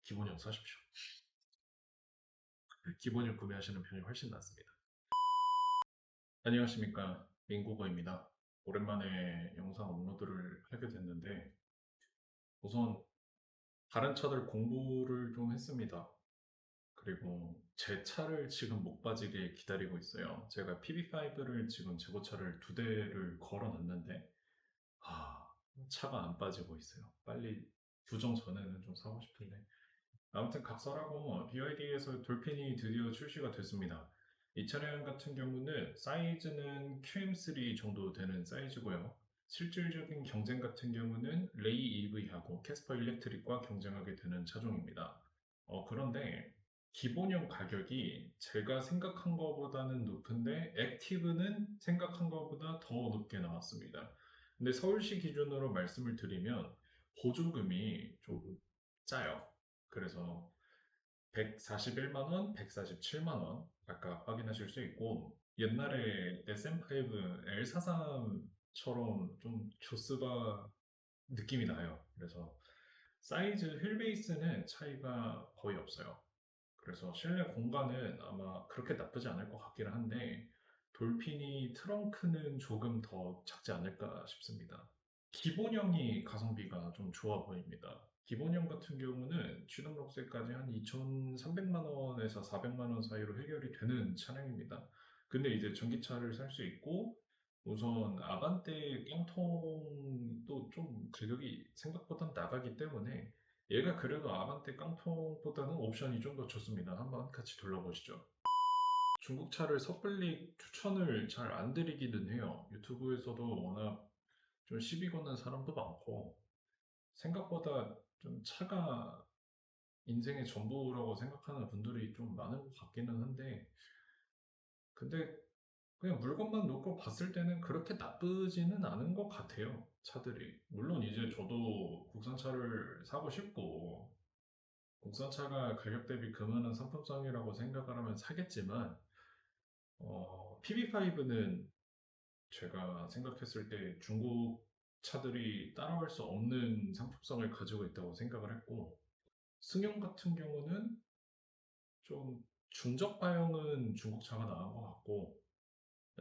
기본형 사십시오. 기본형 구매하시는 편이 훨씬 낫습니다. 안녕하십니까. 민국어입니다. 오랜만에 영상 업로드를 하게 됐는데, 우선 다른 차들 공부를 좀 했습니다. 그리고 제 차를 지금 목 빠지게 기다리고 있어요. 제가 PB5를 지금 재고차를 2대를 걸어 놨는데, 차가 안 빠지고 있어요. 빨리 부정 전에는 좀 사고 싶은데. 아무튼 각설하고 BYD에서 돌핀이 드디어 출시가 됐습니다. 이 차량 같은 경우는 사이즈는 QM3 정도 되는 사이즈고요. 실질적인 경쟁 같은 경우는 레이 EV하고 캐스퍼 일렉트릭과 경쟁하게 되는 차종입니다. 그런데 기본형 가격이 제가 생각한 것보다는 높은데 액티브는 생각한 것보다 더 높게 나왔습니다. 근데 서울시 기준으로 말씀을 드리면 보조금이 좀 짜요. 그래서 141만 원, 147만 원 아까 확인하실 수 있고 옛날에 SM5 L43처럼 좀 조스바 느낌이 나요. 그래서 사이즈 휠 베이스는 차이가 거의 없어요. 그래서 실내 공간은 아마 그렇게 나쁘지 않을 것 같긴 한데 돌핀이 트렁크는 조금 더 작지 않을까 싶습니다. 기본형이 가성비가 좀 좋아 보입니다. 기본형 같은 경우는 취등록세까지 한 2,300만 원에서 400만 원 사이로 해결이 되는 차량입니다. 근데 이제 전기차를 살 수 있고 우선 아반떼 깡통도 좀 가격이 생각보다 나가기 때문에 얘가 그래도 아반떼 깡통보다는 옵션이 좀 더 좋습니다. 한번 같이 둘러보시죠. 중국 차를 섣불리 추천을 잘 안 드리기는 해요. 유튜브에서도 워낙 좀 시비 거는 사람도 많고 생각보다 좀 차가 인생의 전부라고 생각하는 분들이 좀 많은 것 같기는 한데 근데 그냥 물건만 놓고 봤을 때는 그렇게 나쁘지는 않은 것 같아요. 차들이. 물론 이제 저도 국산차를 사고 싶고 국산차가 가격 대비 그만한 상품성이라고 생각을 하면 사겠지만 PB5는 제가 생각했을 때 중국 차들이 따라갈 수 없는 상품성을 가지고 있다고 생각을 했고 승용 같은 경우는 좀 중저가형은 중국 차가 나은 것 같고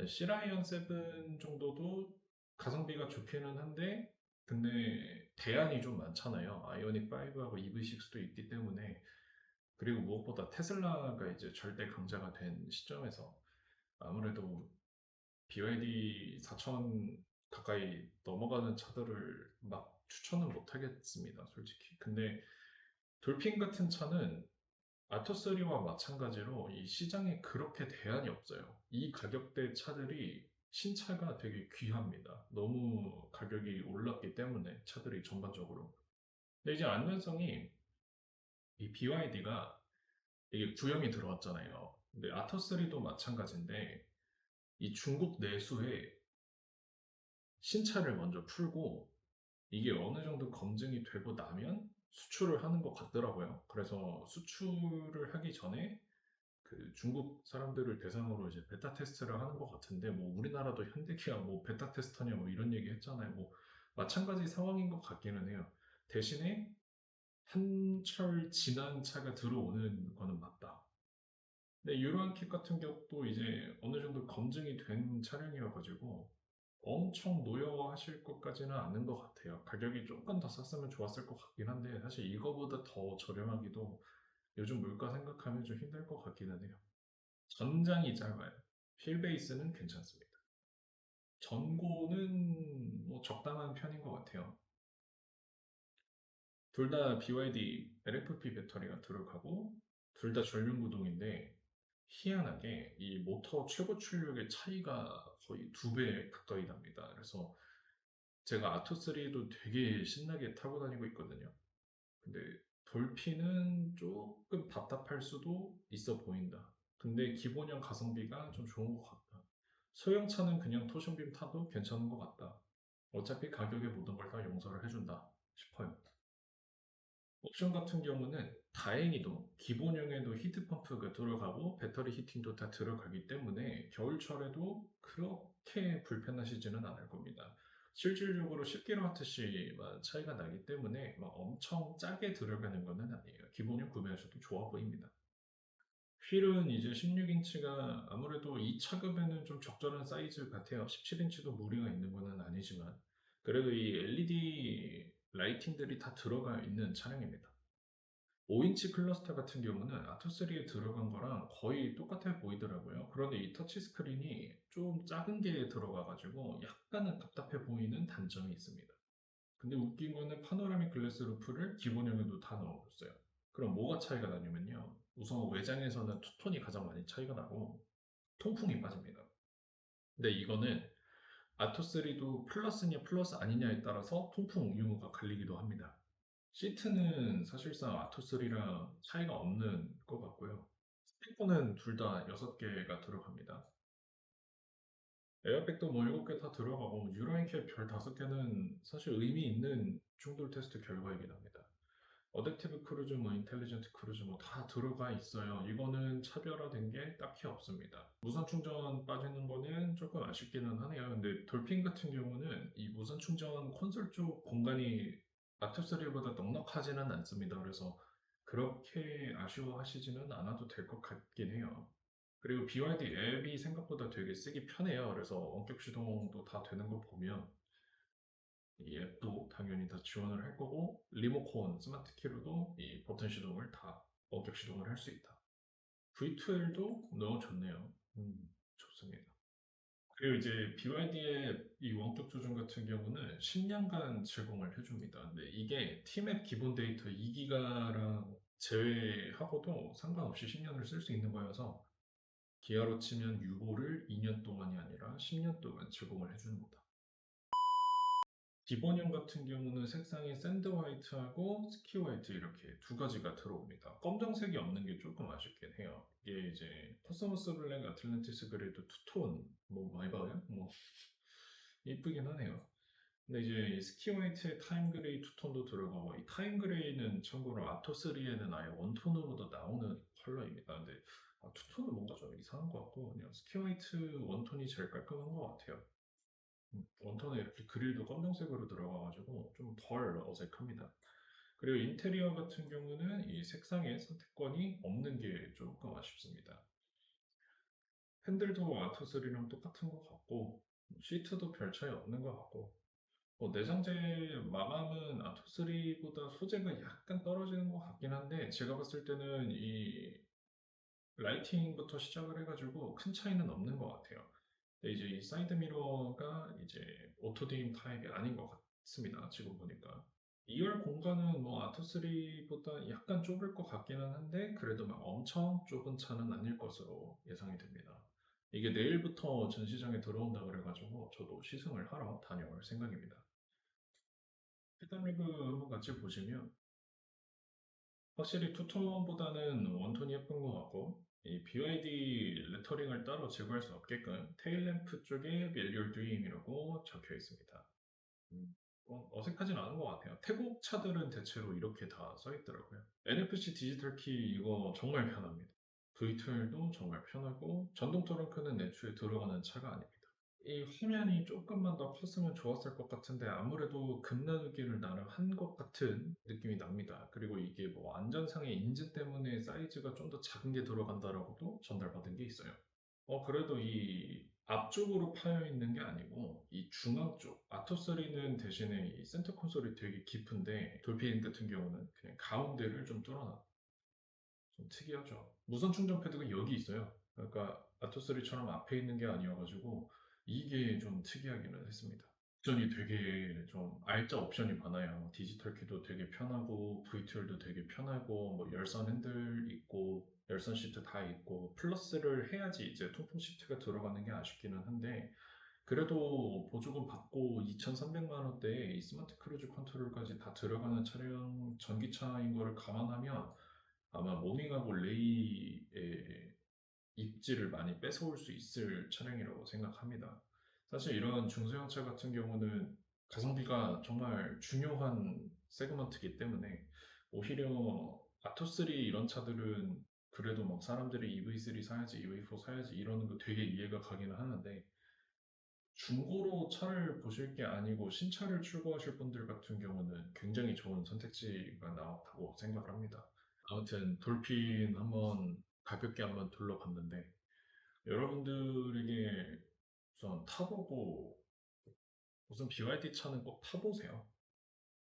C라이언 7 정도도 가성비가 좋기는 한데 근데 대안이 좀 많잖아요. 아이오닉 5하고 EV6도 있기 때문에 그리고 무엇보다 테슬라가 이제 절대 강자가 된 시점에서 아무래도 BYD 4천 가까이 넘어가는 차들을 막 추천은 못 하겠습니다, 솔직히. 근데 돌핀 같은 차는 아토3와 마찬가지로 이 시장에 그렇게 대안이 없어요. 이 가격대 차들이 신차가 되게 귀합니다. 너무 가격이 올랐기 때문에 차들이 전반적으로. 근데 이제 안전성이 이 BYD가 이게 구형이 들어왔잖아요. 근데 아토3도 마찬가지인데 이 중국 내수에 신차를 먼저 풀고 이게 어느 정도 검증이 되고 나면 수출을 하는 것 같더라고요. 그래서 수출을 하기 전에 그 중국 사람들을 대상으로 이제 베타 테스트를 하는 것 같은데 뭐 우리나라도 현대기아 뭐 베타 테스터냐 뭐 이런 얘기 했잖아요. 뭐 마찬가지 상황인 것 같기는 해요. 대신에 한철 지난 차가 들어오는 거는 맞다. 근데 유로안킥 같은 경우도 이제 어느 정도 검증이 된 차량이어가지고 엄청 노여워하실 것까지는 않은 것 같아요. 가격이 조금 더 쌌으면 좋았을 것 같긴 한데 사실 이거보다 더 저렴하기도 요즘 물가 생각하면 좀 힘들 것 같기는 해요. 전장이 짧아요. 휠베이스는 괜찮습니다. 전고는 뭐 적당한 편인 것 같아요. 둘 다 BYD LFP 배터리가 들어가고 둘 다 전륜구동인데 희한하게 이 모터 최고 출력의 차이가 거의 2배 가까이 납니다. 그래서 제가 아토3도 되게 신나게 타고 다니고 있거든요. 근데 돌핀은 조금 답답할 수도 있어 보인다. 근데 기본형 가성비가 좀 좋은 것 같다. 소형차는 그냥 토션빔 타도 괜찮은 것 같다. 어차피 가격에 모든 걸 다 용서를 해준다 싶어요. 옵션 같은 경우는 다행히도 기본형에도 히트펌프가 들어가고 배터리 히팅도 다 들어가기 때문에 겨울철에도 그렇게 불편하시지는 않을 겁니다. 실질적으로 10kWh만 차이가 나기 때문에 막 엄청 짜게 들어가는 거는 아니에요. 기본형 구매하셔도 좋아 보입니다. 휠은 이제 16인치가 아무래도 이 차급에는 좀 적절한 사이즈 같아요. 17인치도 무리가 있는 거는 아니지만 그래도 이 LED 라이팅들이 다 들어가 있는 차량입니다. 5인치 클러스터 같은 경우는 아토3에 들어간 거랑 거의 똑같아 보이더라고요. 그런데 이 터치 스크린이 좀 작은 게 들어가가지고 약간은 답답해 보이는 단점이 있습니다. 근데 웃긴 거는 파노라믹 글래스 루프를 기본형에도 다 넣어줬어요. 그럼 뭐가 차이가 나냐면요. 우선 외장에서는 투톤이 가장 많이 차이가 나고 통풍이 빠집니다. 근데 이거는 아토3도 플러스냐 플러스 아니냐에 따라서 통풍 유무가 갈리기도 합니다. 시트는 사실상 아토3랑 차이가 없는 것 같고요. 스피커는 둘 다 6개가 들어갑니다. 에어백도 뭐 7개 다 들어가고 유로인캡 별 5개는 사실 의미 있는 충돌 테스트 결과이긴 합니다. 어댑티브 크루즈, 뭐 인텔리전트 크루즈 뭐 다 들어가 있어요. 이거는 차별화된 게 딱히 없습니다. 무선 충전 빠지는 거는 조금 아쉽기는 하네요. 근데 돌핀 같은 경우는 이 무선 충전 콘솔 쪽 공간이 아토3보다 넉넉하지는 않습니다. 그래서 그렇게 아쉬워하시지는 않아도 될 것 같긴 해요. 그리고 BYD 앱이 생각보다 되게 쓰기 편해요. 그래서 원격 시동도 다 되는 거 보면 이 앱도 당연히 다 지원을 할 거고 리모컨 스마트 키로도 이 버튼 시동을 다 원격 시동을 할 수 있다. V12도 너무 좋네요. 좋습니다. 그리고 이제 BYD의 이 원격 조정 같은 경우는 10년간 제공을 해줍니다. 근데 이게 티맵 기본 데이터 2기가랑 제외하고도 상관없이 10년을 쓸 수 있는 거여서 기아로 치면 유보를 2년 동안이 아니라 10년 동안 제공을 해줍니다. 기본형 같은 경우는 색상이 샌드 화이트하고 스키 화이트 이렇게 두 가지가 들어옵니다. 검정색이 없는 게 조금 아쉽긴 해요. 이게 이제 코스모스 블랙, 아틀란티스 그레이도 투톤 뭐 많이 봐요? 뭐 이쁘긴 하네요. 근데 이제 이 스키 화이트에 타임 그레이 투톤도 들어가고 이 타임 그레이는 참고로 아토3에는 아예 원톤으로도 나오는 컬러입니다. 근데 투톤은 뭔가 좀 이상한 것 같고 그냥 스키 화이트 원톤이 제일 깔끔한 것 같아요. 원톤에 이렇게 그릴도 검정색으로 들어가가지고 좀 덜 어색합니다. 그리고 인테리어 같은 경우는 이 색상의 선택권이 없는 게 조금 아쉽습니다. 핸들도 아토3랑 똑같은 것 같고 시트도 별 차이 없는 것 같고 내장재 마감은 아토3보다 소재가 약간 떨어지는 것 같긴 한데 제가 봤을 때는 이 라이팅부터 시작을 해가지고 큰 차이는 없는 것 같아요. 근데 이제 이 사이드 미러가 이제 오토디임 타입이 아닌 것 같습니다. 지금 보니까. 2열 공간은 뭐 아토3보다 약간 좁을 것 같기는 한데 그래도 막 엄청 좁은 차는 아닐 것으로 예상이 됩니다. 이게 내일부터 전시장에 들어온다 그래가지고 저도 시승을 하러 다녀올 생각입니다. 페달 리그 한번 같이 보시면 확실히 투톤보다는 원톤이 예쁜 것 같고 이 BYD 레터링을 따로 제거할 수 없게끔 테일램프 쪽에 멜리얼 드림이라고 적혀 있습니다. 어색하진 않은 것 같아요. 태국 차들은 대체로 이렇게 다 써 있더라고요. NFC 디지털 키 이거 정말 편합니다. V12도 정말 편하고 전동 트렁크는 애초에 들어가는 차가 아닙니다. 이 화면이 조금만 더 컸으면 좋았을 것 같은데 아무래도 급 나누기를 나름 한 것 같은 느낌이 납니다. 그리고 이게 뭐 안전상의 인증 때문에 사이즈가 좀 더 작은 게 들어간다라고도 전달받은 게 있어요. 그래도 이 앞쪽으로 파여 있는 게 아니고 이 중앙 쪽 아토3는 대신에 이 센터 콘솔이 되게 깊은데 돌핀 같은 경우는 그냥 가운데를 좀 뚫어놔. 좀 특이하죠. 무선 충전 패드가 여기 있어요. 그러니까 아토3처럼 앞에 있는 게 아니어가지고 이게 좀 특이하기는 했습니다. 옵션이 되게 좀 알짜 옵션이 많아요. 디지털 키도 되게 편하고 V2도 되게 편하고 뭐 열선 핸들 있고 열선 시트 다 있고 플러스를 해야지 이제 통풍 시트가 들어가는 게 아쉽기는 한데 그래도 보조금 받고 2,300만 원대에 이 스마트 크루즈 컨트롤까지 다 들어가는 차량 전기차인 거를 감안하면 아마 모닝하고 레이의 입지를 많이 뺏어올 수 있을 차량이라고 생각합니다. 사실 이런 중소형차 같은 경우는 가성비가 정말 중요한 세그먼트이기 때문에 오히려 아토3 이런 차들은 그래도 막 사람들이 EV3 사야지, EV4 사야지 이러는 거 되게 이해가 가기는 하는데 중고로 차를 보실 게 아니고 신차를 출고하실 분들 같은 경우는 굉장히 좋은 선택지가 나왔다고 생각을 합니다. 아무튼 돌핀 한번 가볍게 한번 둘러봤는데 여러분들에게 우선 타보고 우선 BYD 차는 꼭 타보세요.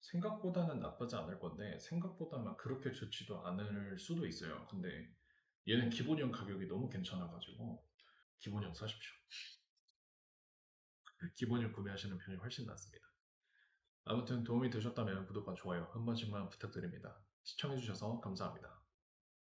생각보다는 나쁘지 않을 건데 생각보다 막 그렇게 좋지도 않을 수도 있어요. 근데 얘는 기본형 가격이 너무 괜찮아가지고 기본형 사십시오. 기본형 구매하시는 편이 훨씬 낫습니다. 아무튼 도움이 되셨다면 구독과 좋아요 한 번씩만 부탁드립니다. 시청해주셔서 감사합니다.